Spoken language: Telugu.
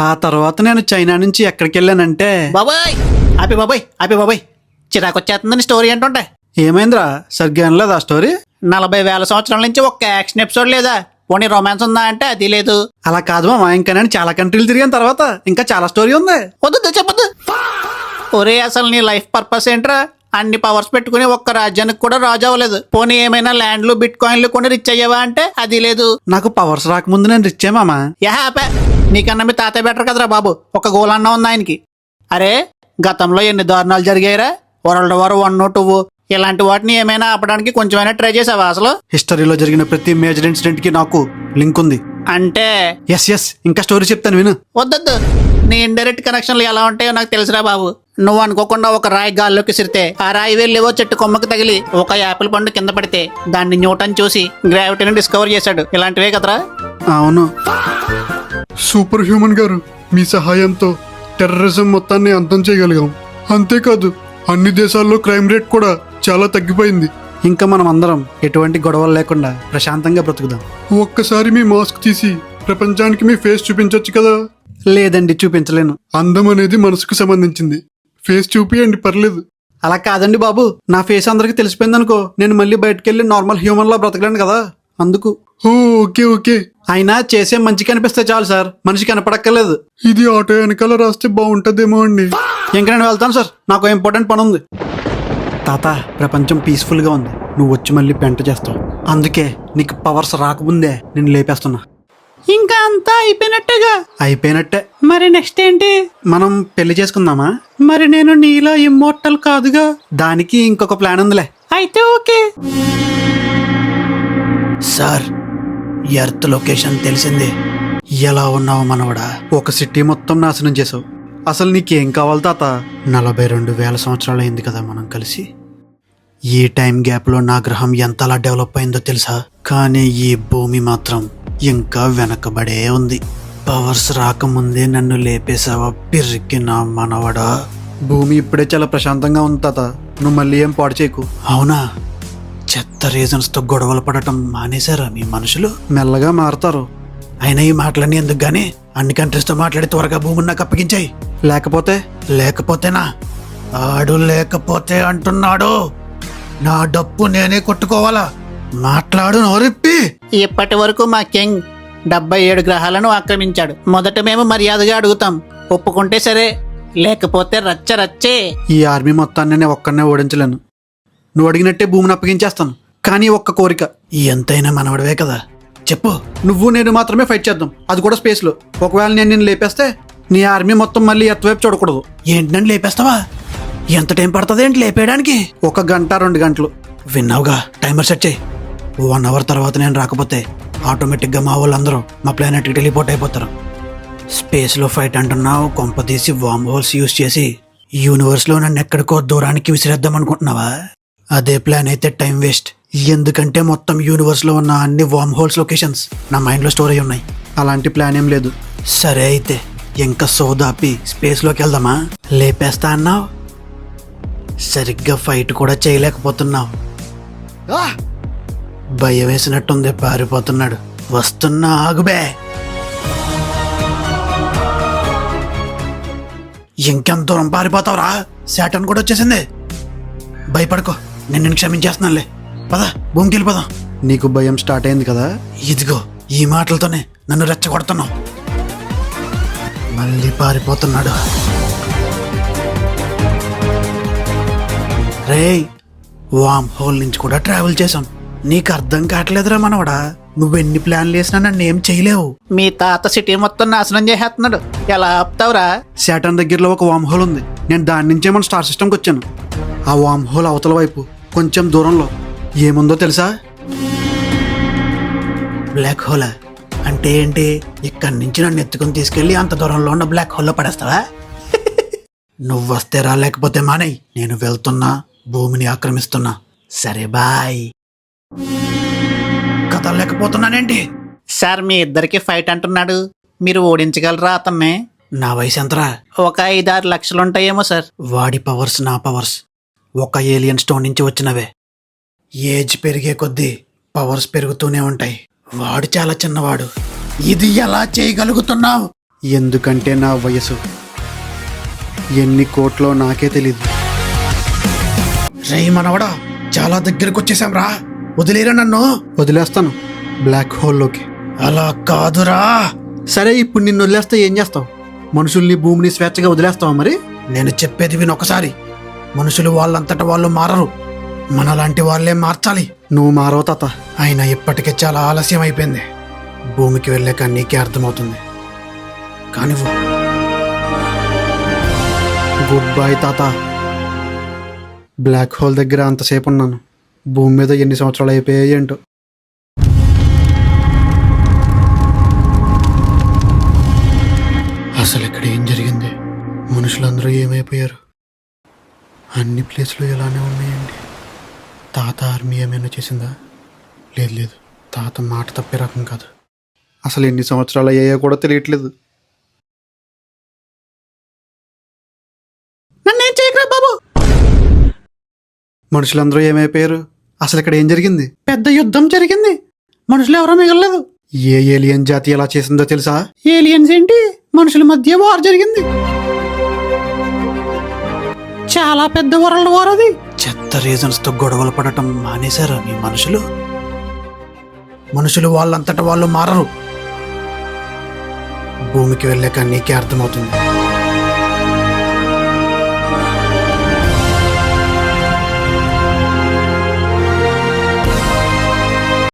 ఆ తర్వాత నేను చైనా నుంచి ఎక్కడికి వెళ్ళానంటే బాబాయ్ ఆపి బాబాయ్ చిరాకు వచ్చేస్తుందని స్టోరీ అంటుంటే ఏమైందిరా సరిగ్గా వినలేదు ఆ స్టోరీ. 40,000 సంవత్సరాల నుంచి ఒక్క యాక్షన్ ఎపిసోడ్ లేదా? పోనీ రొమాన్స్ ఉందా అంటే అది లేదు. అలా కాదు మామ, ఇంకా నేను చాలా కంట్రీలు తిరిగిన తర్వాత ఇంకా చాలా స్టోరీ ఉంది. వద్దు చెప్పొద్దు. ఒరే అసలు నీ లైఫ్ పర్పస్ ఏంట్రా? అన్ని పవర్స్ పెట్టుకుని ఒక్క రాజ్యానికి కూడా రాజు అవ్వలేదు. పోనీ ఏమైనా ల్యాండ్లు బిట్ కాయిన్లు కొని రిచ్ అయ్యావా అంటే అది లేదు. నాకు పవర్స్ రాకముందు నేను రిచ్చే మామ. ఆపే, నీకన్నా మీ తాతయ్య బెటర్ కదరా బాబు. ఒక గోల్ అన్నా ఉంది ఆయనకి. అరే గతంలో ఎన్ని దారుణాలు జరిగాయిరా? వరల్డ్ వార్ 1, 2 ఇలాంటి వాటిని ఏమైనా ఆపడానికి కొంచెమైనా ట్రై చేసావా అసలు? హిస్టరీలో జరిగిన ప్రతి మేజర్ ఇన్సిడెంట్ కి నాకు లింక్ ఉంది. అంటే ఎస్ ఇంకా స్టోరీ చెప్తాను విను. వద్దొద్దు, నీ ఇండైరెక్ట్ కనెక్షన్లు ఎలా ఉంటాయో నాకు తెలుసురా బాబు. నువ్వు అనుకోకుండా ఒక రాయి గాల్లోకి సిరితే ఆ రాయి వెళ్ళేవో చెట్టు కొమ్మకి తగిలి ఒక యాపిల్ పండు కింద పడితే దాన్ని న్యూటన్ చూసి గ్రావిటీని డిస్కవర్ చేశాడు. ఇలాంటివే కదరా? అవును. సూపర్ హ్యూమన్ గారు, మీ సహాయంతో టెర్రరిజం మొత్తాన్ని అంతం చేయగలిగాం. అంతేకాదు అన్ని దేశాల్లో క్రైమ్ రేట్ కూడా చాలా తగ్గిపోయింది. ఇంకా మనం అందరం ఎటువంటి గొడవలు లేకుండా ప్రశాంతంగా బ్రతుకుదాం. ఒక్కసారి మీ మాస్క్ తీసి ప్రపంచానికి మీ ఫేస్ చూపించొచ్చు కదా? లేదండి, చూపించలేను. అందం అనేది మనసుకు సంబంధించింది. ఫేస్ చూపియండి, పర్లేదు. అలా కాదండి బాబు, నా ఫేస్ అందరికి తెలిసిపోయింది అనుకో, నేను మళ్ళీ బయటకెళ్ళి నార్మల్ హ్యూమన్ లా బ్రతకలేను కదా, అందుకు. ఓకే అయినా చేసే మంచి కనిపిస్తే చాలు సార్, మనిషి కనపడక్కర్లేదు. ఇది ఆటో వెనకాల రాస్తే బాగుంటదేమో అండి. ఇంకా నేను వెళ్తాను సార్, నాకు ఇంపార్టెంట్ పని ఉంది. తాత, ప్రపంచం పీస్ఫుల్ గా ఉంది, నువ్వు వచ్చి మళ్ళీ పెంట చేస్తావు. అందుకే నీకు పవర్స్ రాకముందే నేను లేపేస్తున్నా. ఇంకా అంతా అయిపోయినట్టుగా? అయిపోయినట్టే. మరి నెక్స్ట్ ఏంటి? మనం పెళ్లి చేసుకుందామా? మరి నేను నీలా ఇమ్మోర్టల్ కాదుగా. దానికి ఇంకొక ప్లాన్ ఉందిలే. అయితే ఓకే సార్, ఎర్త్ లొకేషన్ తెలిసింది. ఎలా ఉన్నావు మనవడా? ఒక సిటీ మొత్తం నాశనం చేసావు. అసలు నీకేం కావాలి తాత? 42,000 సంవత్సరాలు అయింది కదా మనం కలిసి. ఈ టైం గ్యాప్ లో నా గ్రహం ఎంతలా డెవలప్ అయిందో తెలుసా? కానీ ఈ భూమి మాత్రం ఇంకా వెనకబడే ఉంది. పవర్స్ రాకముందే నన్ను లేపేశావా పిర్రికి నా మనవడా? భూమి ఇప్పుడే చాలా ప్రశాంతంగా ఉంది తాత, నువ్వు మళ్ళీ ఏం పాడు చేయకు. అవునా? చెత్త రీజన్స్ తో గొడవలు పడటం మానేశారా మీ మనుషులు? మెల్లగా మారుతారు. అయినా ఈ మాటలన్నీ ఎందుకు గానీ అన్ని కంట్రీస్ తో మాట్లాడి త్వరగా భూమిని నాకు అప్పగించాయి. లేకపోతేనా? ఆడు లేకపోతే అంటున్నాడు. నా డప్పు నేనే కొట్టుకోవాలా? మాట్లాడు నోరిప్పి. ఇప్పటి వరకు మా కింగ్ 77 గ్రహాలను ఆక్రమించాడు. మొదట మేము మర్యాదగా అడుగుతాం, ఒప్పుకుంటే సరే, లేకపోతే రచ్చే. ఈ ఆర్మీ మొత్తాన్ని నేను ఒక్కనే ఓడించలేను. నువ్వు అడిగినట్టే భూమిని అప్పగించేస్తాను. కానీ ఒక్క కోరిక. ఎంతైనా మనవడవే కదా, చెప్పు. నువ్వు నేను మాత్రమే ఫైట్ చేద్దాం, అది కూడా స్పేస్ లో. ఒకవేళ నేను నిన్ను లేపేస్తే నీ ఆర్మీ మొత్తం మళ్ళీ ఎర్త్ వైపు చూడకూడదు. ఏంటి, నన్ను లేపేస్తావా? ఎంత టైం పడుతుంది ఏంటి లేపేయడానికి? 1 గంట 2 గంటలు. విన్నావుగా, టైమర్ సెట్ చేయి. 1 అవర్ తర్వాత నేను రాకపోతే ఆటోమేటిక్ గా మా వాళ్ళందరూ మా ప్లానెట్ కి టెలిపోర్ట్ అయిపోతారు. స్పేస్ లో ఫైట్ అంటున్నావు, కొంప తీసి వామ్ హోల్స్ యూజ్ చేసి యూనివర్స్ లో నన్ను ఎక్కడికో దూరానికి విసిరేద్దాం అనుకుంటున్నావా? అదే ప్లాన్ అయితే టైం వేస్ట్. ఎందుకంటే మొత్తం యూనివర్స్ లో ఉన్న అన్ని వామ్ హోల్స్ లొకేషన్స్ నా మైండ్ లో స్టోర్ అయి ఉన్నాయి. అలాంటి ప్లాన్ ఏం లేదు. సరే అయితే ఇంకా సోదాపి స్పేస్ లోకి వెళ్దామా? లేపేస్తా అన్నావు, సరిగ్గా ఫైట్ కూడా చేయలేకపోతున్నావు. భయం వేసినట్టుంది, పారిపోతున్నాడు. వస్తున్నా, ఆగుబే. ఇంకెంత దూరం పారిపోతావురా? శాటర్న్ కూడా వచ్చేసింది. భయపడుకో, నేను క్షమించేస్తున్నానులే. పద, భూమికి వెళ్ళిపోదాం. నీకు భయం స్టార్ట్ అయింది కదా? ఇదిగో ఈ మాటలతోనే నన్ను రెచ్చగొడుతున్నావు. మళ్ళీ పారిపోతున్నాడు. రేయ్, వామ్ హోల్ నుంచి కూడా ట్రావెల్ చేసాం. నీకు అర్థం కావట్లేదురా మనవడా, నువ్వెన్ని ప్లాన్లు వేసినా నన్ను ఏం చేయలేవు. మీ తాత సిటీ మొత్తం నాశనం చేసేస్తున్నాడు, ఎలా ఆపుతావురా? శాటర్న్ దగ్గరలో ఒక వామ్ హోల్ ఉంది. నేను దాని నుంచే మన స్టార్ సిస్టమ్కి వచ్చాను. ఆ వామ్ హోల్ అవతల వైపు కొంచెం దూరంలో ఏముందో తెలుసా? Black hole. అంటే ఏంటి? ఇక్కడి నుంచి నన్ను ఎత్తుకుని తీసుకెళ్లి అంత దూరంలో ఉన్న బ్లాక్ హోల్లో పడేస్తావా? నువ్వు వస్తే రా, లేకపోతే మానేయ్. నేను వెళ్తున్నా, భూమిని ఆక్రమిస్తున్నా. సరే బాయ్. కదలలేకపోతున్నానేంటి? సార్, మీ ఇద్దరికి ఫైట్ అంటున్నాడు, మీరు ఓడించగలరా అతన్ని? నా వయసు ఎంతరా? ఒక 5-6 లక్షలుంటాయేమో సార్. వాడి పవర్స్ నా పవర్స్ ఒక ఏలియన్ స్టోన్ నుంచి వచ్చినవే. ఏజ్ పెరిగే కొద్దీ పవర్స్ పెరుగుతూనే ఉంటాయి. వాడు చాలా చిన్నవాడు. ఇది ఎలా చేయగలుగుతున్నావు? ఎందుకంటే నా వయసు ఎన్ని కోట్లో నాకే తెలీదు. రేయ్ మనవడా, చాలా దగ్గరకు వచ్చేసాం రా, వదిలేరా నన్ను. వదిలేస్తాను బ్లాక్ హోల్లోకి. అలా కాదురా. సరే, ఇప్పుడు నిన్ను వదిలేస్తే ఏం చేస్తావు? మనుషుల్ని భూమిని స్వేచ్ఛగా వదిలేస్తావా మరి? నేను చెప్పేది వినొకసారి. మనుషులు వాళ్ళంతట వాళ్ళు మారరు, మనలాంటి వాళ్ళే మార్చాలి. నువ్వు మారవు తాత. అయినా ఇప్పటికే చాలా ఆలస్యం అయిపోయింది. భూమికి వెళ్ళాక నీకే అర్థమవుతుంది. కానివ్వు. గుడ్ బై తాత. బ్లాక్ హోల్ దగ్గర అంతసేపు ఉన్నాను. భూమి మీద ఎన్ని సంవత్సరాలు అయిపోయాయి ఏంటో. అసలు ఇక్కడ ఏం జరిగింది? మనుషులందరూ ఏమైపోయారు? అన్ని ప్లేస్లు ఇలానే ఉన్నాయండి. తాత ఆర్మీ ఏమైనా చేసిందా? లేదు, తాత మాట తప్పే రకం కాదు. అసలు ఎన్ని సంవత్సరాలు అయ్యాయో కూడా తెలియట్లేదు. నన్నేం చేయకరా బాబు. మనుషులందరూ ఏమైపోయారు? అసలు ఇక్కడ ఏం జరిగింది? పెద్ద యుద్ధం జరిగింది. మనుషులు ఎవరో మిగలలేదు. ఏ ఏలియన్ జాతి ఎలా చేసిందో తెలుసా? ఏలియన్స్ ఏంటి, మనుషుల మధ్య వార్ జరిగింది. చాలా పెద్ద వరల్డ్ వార్ అది. చెత్త రీజన్స్ తో గొడవలు పడటం మానేశారా మీ మనుషులు? మనుషులు వాళ్ళంతట వాళ్ళు మారరు. భూమికి వెళ్ళాక నీకే అర్థమవుతుంది.